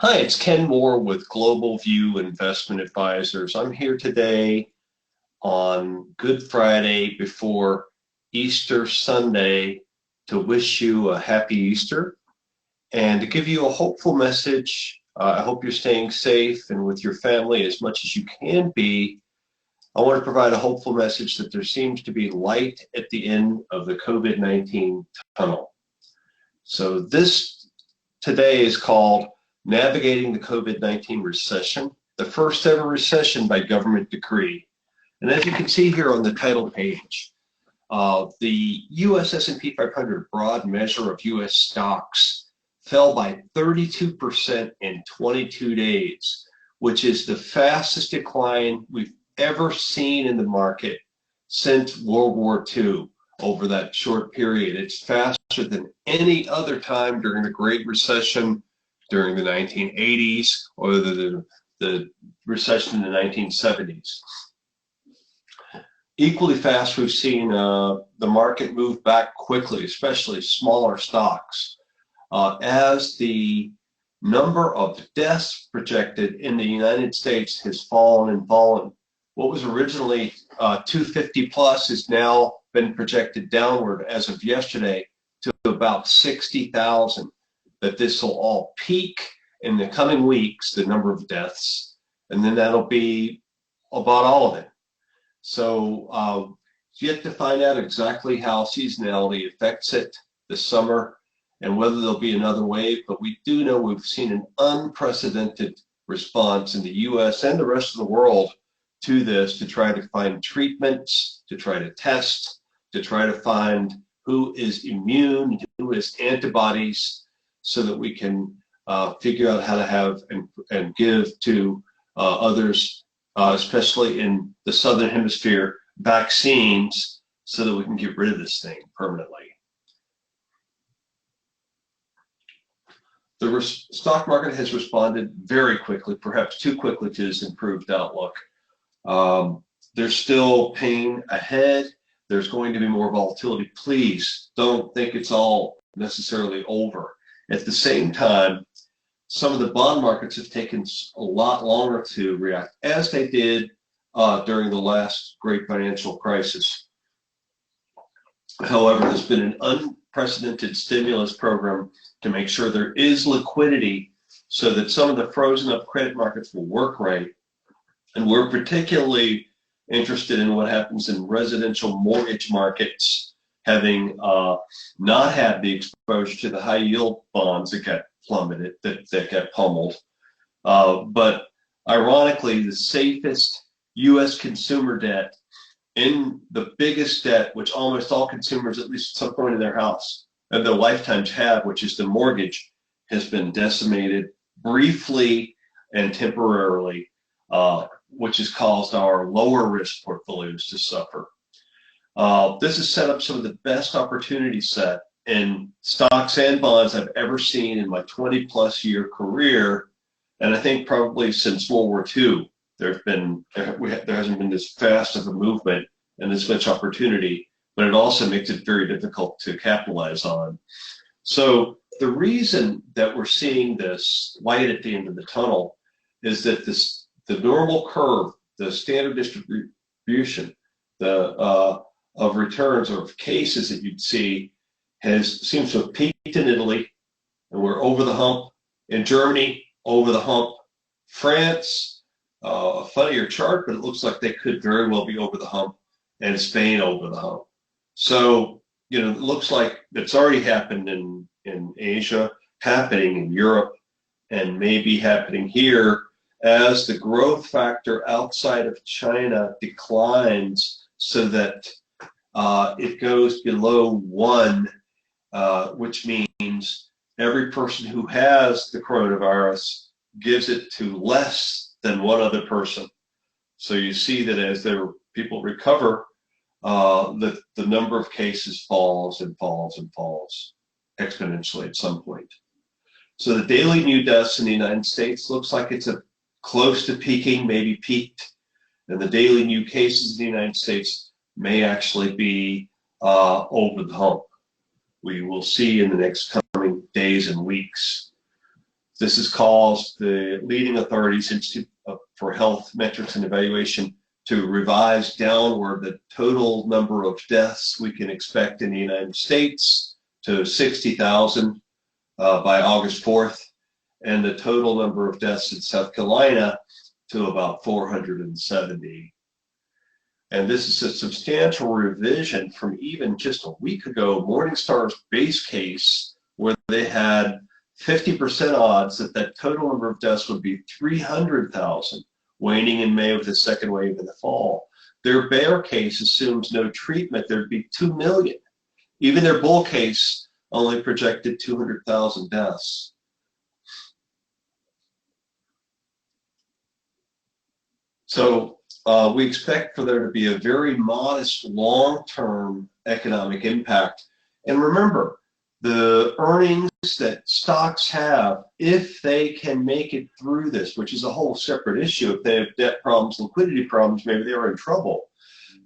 Hi, it's Ken Moore with Global View Investment Advisors. I'm here today on Good Friday before Easter Sunday to wish you a happy Easter and to give you a hopeful message. I hope you're staying safe and with your family as much as you can be. I want to provide a hopeful message that there seems to be light at the end of the COVID-19 tunnel. So this today is called Navigating the COVID-19 Recession, the first ever recession by government decree. And as you can see here on the title page, the US S&P 500 broad measure of US stocks fell by 32% in 22 days, which is the fastest decline we've ever seen in the market since World War II over that short period. It's faster than any other time during the Great Recession, during the 1980s, or the recession in the 1970s. Equally fast, we've seen the market move back quickly, especially smaller stocks, as the number of deaths projected in the United States has fallen and fallen. What was originally 250 plus has now been projected downward as of yesterday to about 60,000. That this will all peak in the coming weeks, the number of deaths, and then that'll be about all of it. So yet to find out exactly how seasonality affects it this summer and whether there'll be another wave, but we do know we've seen an unprecedented response in the US and the rest of the world to this, to try to find treatments, to try to test, to try to find who is immune, who has antibodies, so that we can figure out how to have and give to others, especially in the Southern Hemisphere, vaccines so that we can get rid of this thing permanently. The stock market has responded very quickly, perhaps too quickly, to this improved outlook. There's still pain ahead. There's going to be more volatility. Please don't think it's all necessarily over. At the same time, some of the bond markets have taken a lot longer to react, as they did during the last great financial crisis. However, there's been an unprecedented stimulus program to make sure there is liquidity so that some of the frozen up credit markets will work right. And we're particularly interested in what happens in residential mortgage markets, having not had the exposure to the high yield bonds that got plummeted, that got pummeled. But ironically, the safest US consumer debt, in the biggest debt, which almost all consumers, at least at some point in their house and their lifetimes have, which is the mortgage, has been decimated briefly and temporarily, which has caused our lower risk portfolios to suffer. This has set up some of the best opportunity set in stocks and bonds I've ever seen in my 20-plus year career, and I think probably since World War II, there hasn't been this fast of a movement and this much opportunity, but it also makes it very difficult to capitalize on. So the reason that we're seeing this light at the end of the tunnel is that the normal curve, the standard distribution, of returns or of cases that you'd see seems to have peaked in Italy, and we're over the hump. In Germany, over the hump. France, a funnier chart, but it looks like they could very well be over the hump, and Spain over the hump. So, it looks like it's already happened in Asia, happening in Europe, and maybe happening here as the growth factor outside of China declines so that it goes below 1, which means every person who has the coronavirus gives it to less than one other person. So you see that as people recover, the number of cases falls and falls and falls exponentially at some point. So the daily new deaths in the United States looks like it's close to peaking, maybe peaked, and the daily new cases in the United States may actually be over the hump. We will see in the next coming days and weeks. This has caused the leading authorities Institute for Health Metrics and Evaluation to revise downward the total number of deaths we can expect in the United States to 60,000 by August 4th, and the total number of deaths in South Carolina to about 470. And this is a substantial revision from even just a week ago, Morningstar's base case, where they had 50% odds that that total number of deaths would be 300,000, waning in May with the second wave in the fall. Their bear case assumes no treatment, there'd be 2 million. Even their bull case only projected 200,000 deaths. So we expect for there to be a very modest long-term economic impact. And remember, the earnings that stocks have, if they can make it through this, which is a whole separate issue, if they have debt problems, liquidity problems, maybe they are in trouble.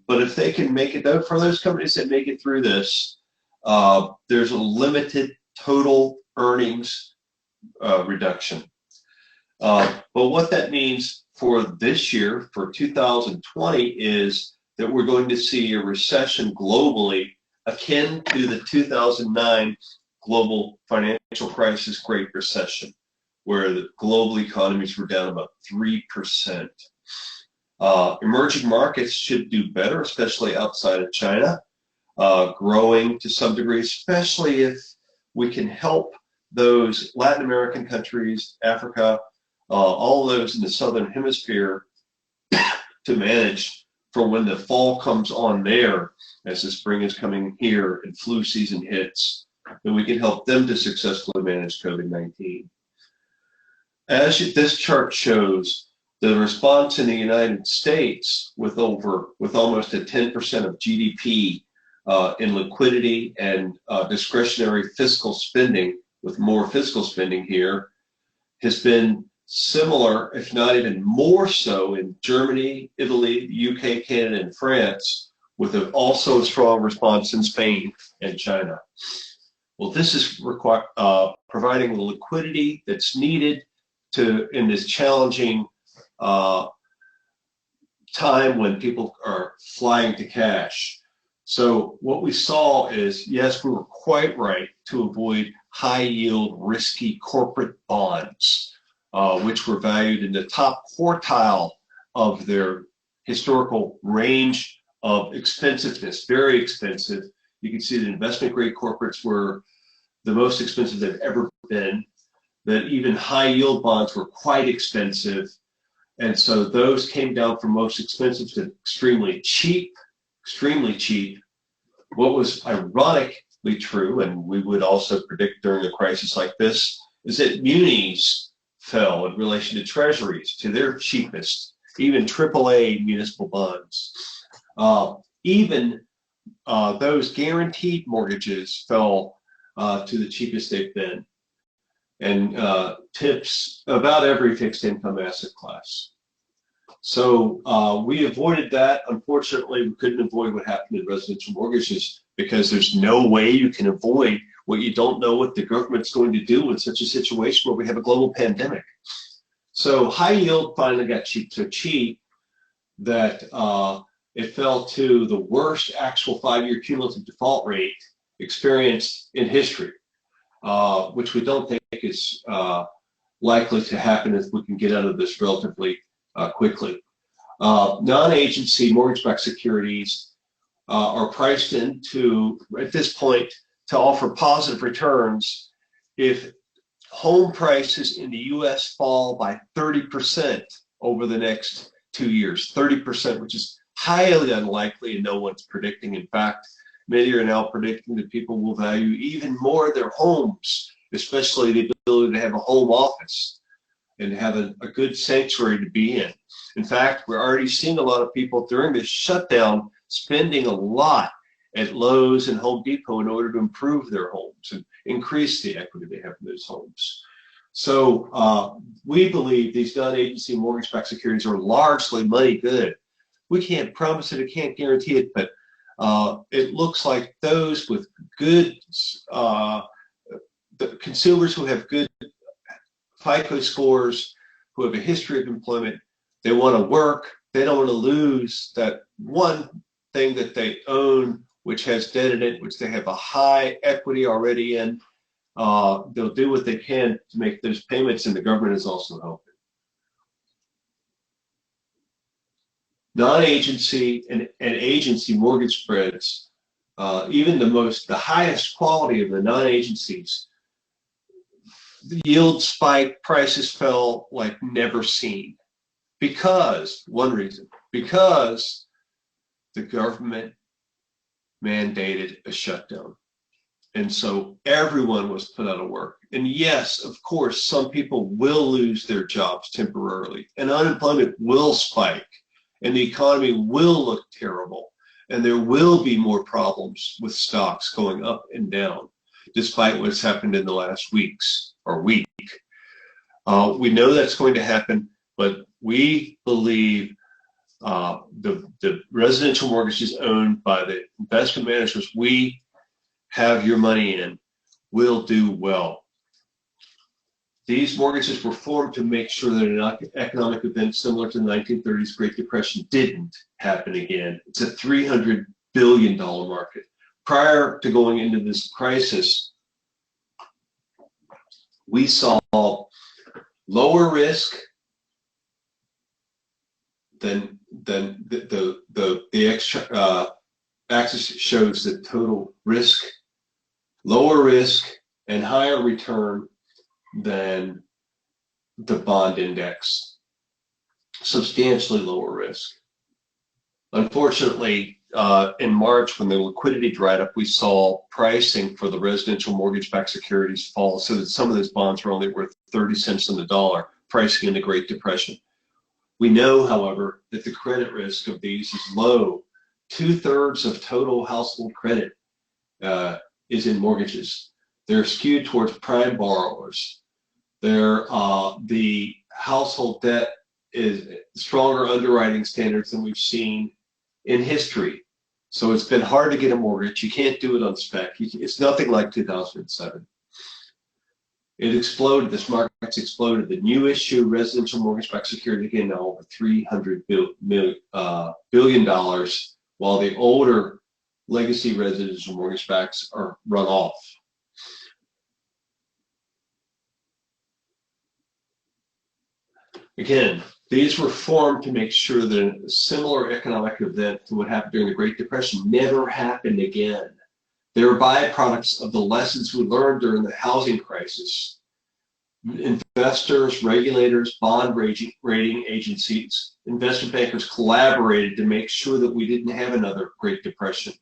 But if they can make it, though, for those companies that make it through this, there's a limited total earnings reduction. But what that means for this year, for 2020, is that we're going to see a recession globally akin to the 2009 global financial crisis, Great Recession, where the global economies were down about 3%. Emerging markets should do better, especially outside of China, growing to some degree, especially if we can help those Latin American countries, Africa, all those in the southern hemisphere to manage for when the fall comes on there, as the spring is coming here and flu season hits, then we can help them to successfully manage COVID-19. As this chart shows, the response in the United States with almost a 10% of GDP in liquidity and discretionary fiscal spending, with more fiscal spending here, has been similar, if not even more so, in Germany, Italy, the UK, Canada, and France, with also a strong response in Spain and China. Well, this is providing the liquidity that's needed in this challenging time when people are flying to cash. So what we saw is, yes, we were quite right to avoid high-yield, risky corporate bonds, which were valued in the top quartile of their historical range of expensiveness, very expensive. You can see that investment-grade corporates were the most expensive they've ever been, that even high-yield bonds were quite expensive. And so those came down from most expensive to extremely cheap, extremely cheap. What was ironically true, and we would also predict during a crisis like this, is that munis fell in relation to treasuries, to their cheapest, even AAA municipal bonds. Even those guaranteed mortgages fell to the cheapest they've been, and tips about every fixed income asset class. So we avoided that. Unfortunately, we couldn't avoid what happened in residential mortgages, because there's no way you can avoid what you don't know what the government's going to do in such a situation where we have a global pandemic. So high yield finally got cheap so cheap that it fell to the worst actual 5-year cumulative default rate experienced in history, which we don't think is likely to happen if we can get out of this relatively quickly. Non-agency mortgage-backed securities are priced into, at this point, to offer positive returns if home prices in the U.S. fall by 30% over the next 2 years, 30%, which is highly unlikely and no one's predicting. In fact, many are now predicting that people will value even more their homes, especially the ability to have a home office and have a good sanctuary to be in. In fact, we're already seeing a lot of people during this shutdown spending a lot at Lowe's and Home Depot in order to improve their homes and increase the equity they have in those homes. So we believe these non-agency mortgage-backed securities are largely money good. We can't promise it, we can't guarantee it, but it looks like those with good, the consumers who have good FICO scores, who have a history of employment. They want to work. They don't want to lose that one thing that they own, which has debt in it, which they have a high equity already in. They'll do what they can to make those payments, and the government is also helping. Non-agency and agency mortgage spreads, even the highest quality of the non-agencies, the yield spiked, prices fell like never seen. One reason, because the government mandated a shutdown. And so everyone was put out of work. And yes, of course, some people will lose their jobs temporarily, and unemployment will spike, and the economy will look terrible, and there will be more problems with stocks going up and down, despite what's happened in the last weeks or week. We know that's going to happen, but we believe the residential mortgages owned by the investment managers we have your money in will do well. These mortgages were formed to make sure that an economic event similar to the 1930s Great Depression didn't happen again. It's a $300 billion market. Prior to going into this crisis, we saw lower risk than the extra axis shows the total risk, lower risk and higher return than the bond index, substantially lower risk. Unfortunately, in March, when the liquidity dried up, we saw pricing for the residential mortgage-backed securities fall, so that some of those bonds were only worth 30 cents on the dollar, pricing in the Great Depression. We know, however, that the credit risk of these is low. 2/3 of total household credit is in mortgages. They're skewed towards prime borrowers. The household debt is stronger underwriting standards than we've seen in history. So it's been hard to get a mortgage. You can't do it on spec. It's nothing like 2007. It exploded. This market's exploded. The new issue residential mortgage-backed security again now over $300 billion, while the older legacy residential mortgage-backs are run off. Again, these were formed to make sure that a similar economic event to what happened during the Great Depression never happened again. They were byproducts of the lessons we learned during the housing crisis. Investors, regulators, bond rating agencies, investment bankers collaborated to make sure that we didn't have another Great Depression.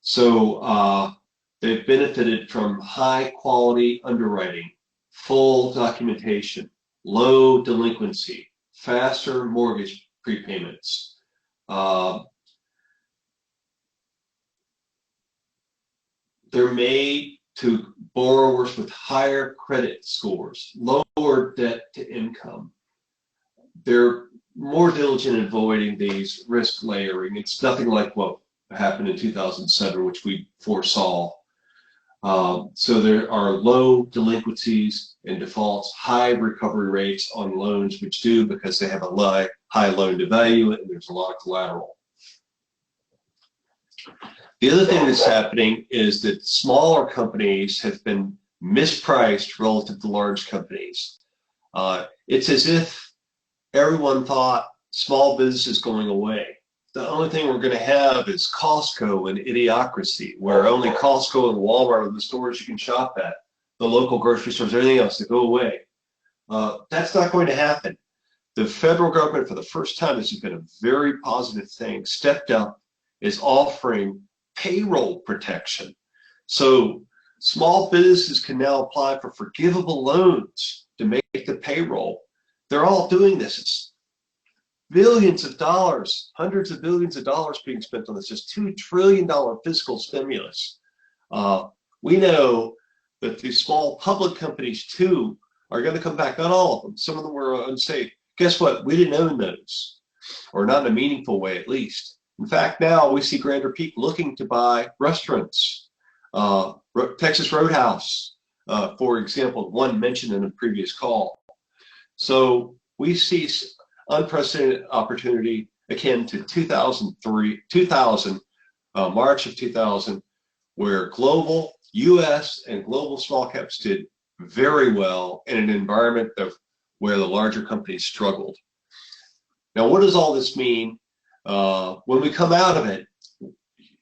So they've benefited from high quality underwriting, full documentation, low delinquency, faster mortgage prepayments. They're made to borrowers with higher credit scores, lower debt to income. They're more diligent in avoiding these risk layering. It's nothing like what happened in 2007, which we foresaw. So there are low delinquencies and defaults, high recovery rates on loans, which do because they have a high loan to value and there's a lot of collateral. The other thing that's happening is that smaller companies have been mispriced relative to large companies. It's as if everyone thought small business is going away. The only thing we're going to have is Costco and idiocracy, where only Costco and Walmart are the stores you can shop at, the local grocery stores, everything else that go away. That's not going to happen. The federal government, for the first time, this has been a very positive thing, stepped up, is offering payroll protection. So small businesses can now apply for forgivable loans to make the payroll. They're all doing this. It's billions of dollars, hundreds of billions of dollars being spent on this. Just $2 trillion fiscal stimulus. We know that these small public companies too are going to come back. Not all of them. Some of them were unsafe. Guess what? We didn't own those, or not in a meaningful way at least. In fact, now we see Grander Peak looking to buy restaurants, Texas Roadhouse, for example, one mentioned in a previous call. So we see unprecedented opportunity akin to 2000, March of 2000, where global U.S. and global small caps did very well in an environment where the larger companies struggled. Now, what does all this mean? When we come out of it,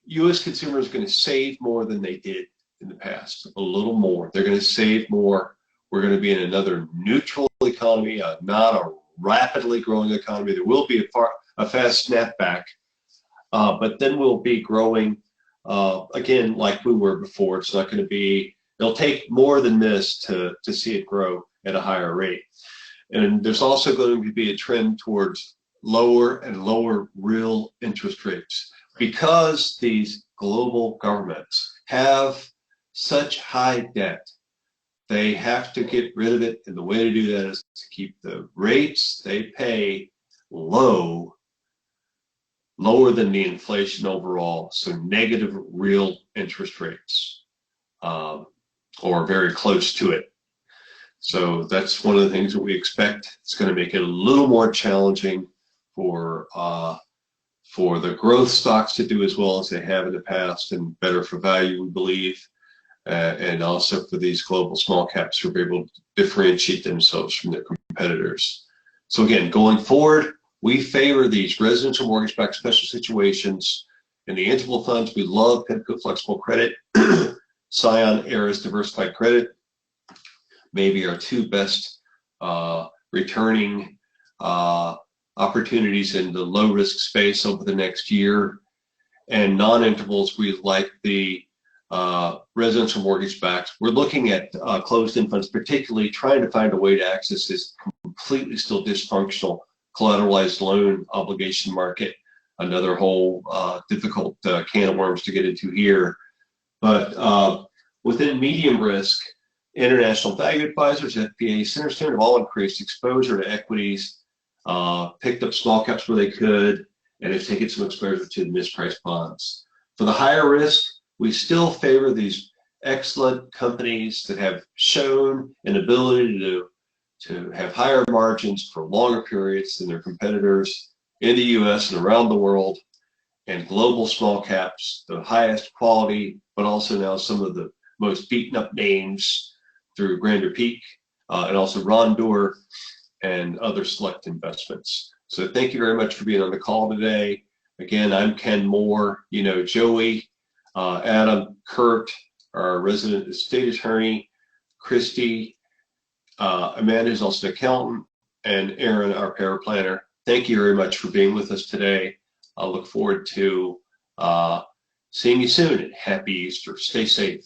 U.S. consumers are going to save more than they did in the past, a little more. They're going to save more. We're going to be in another neutral economy, not a rapidly growing economy. There will be a fast snapback, but then we'll be growing again like we were before. It's not going to be, it'll take more than this to see it grow at a higher rate. And there's also going to be a trend towards lower and lower real interest rates because these global governments have such high debt. They have to get rid of it, and the way to do that is to keep the rates they pay lower than the inflation overall, so negative real interest rates, or very close to it. So that's one of the things that we expect. It's going to make it a little more challenging for the growth stocks to do as well as they have in the past, and better for value, we believe. And also for these global small caps to be able to differentiate themselves from their competitors. So again, going forward, we favor these residential mortgage-backed special situations. In the interval funds, we love PIMCO Flexible Credit, Scion Era's Diversified Credit, maybe our two best returning opportunities in the low-risk space over the next year. And non-intervals, we like the residential mortgage backs. We're looking at closed-end funds, particularly trying to find a way to access this completely still dysfunctional collateralized loan obligation market. Another whole difficult can of worms to get into here. But within medium risk, international value advisors, FPA, Centerstone have all increased exposure to equities, picked up small caps where they could, and have taken some exposure to the mispriced bonds. For the higher risk, we still favor these excellent companies that have shown an ability to have higher margins for longer periods than their competitors in the US and around the world, and global small caps, the highest quality, but also now some of the most beaten up names through Grander Peak and also Rondor and other select investments. So thank you very much for being on the call today. Again, I'm Ken Moore, Joey, Adam, Kurt, our resident estate attorney, Christy, Amanda is also an accountant, and Aaron, our paraplanner. Thank you very much for being with us today. I look forward to seeing you soon, and happy Easter. Stay safe.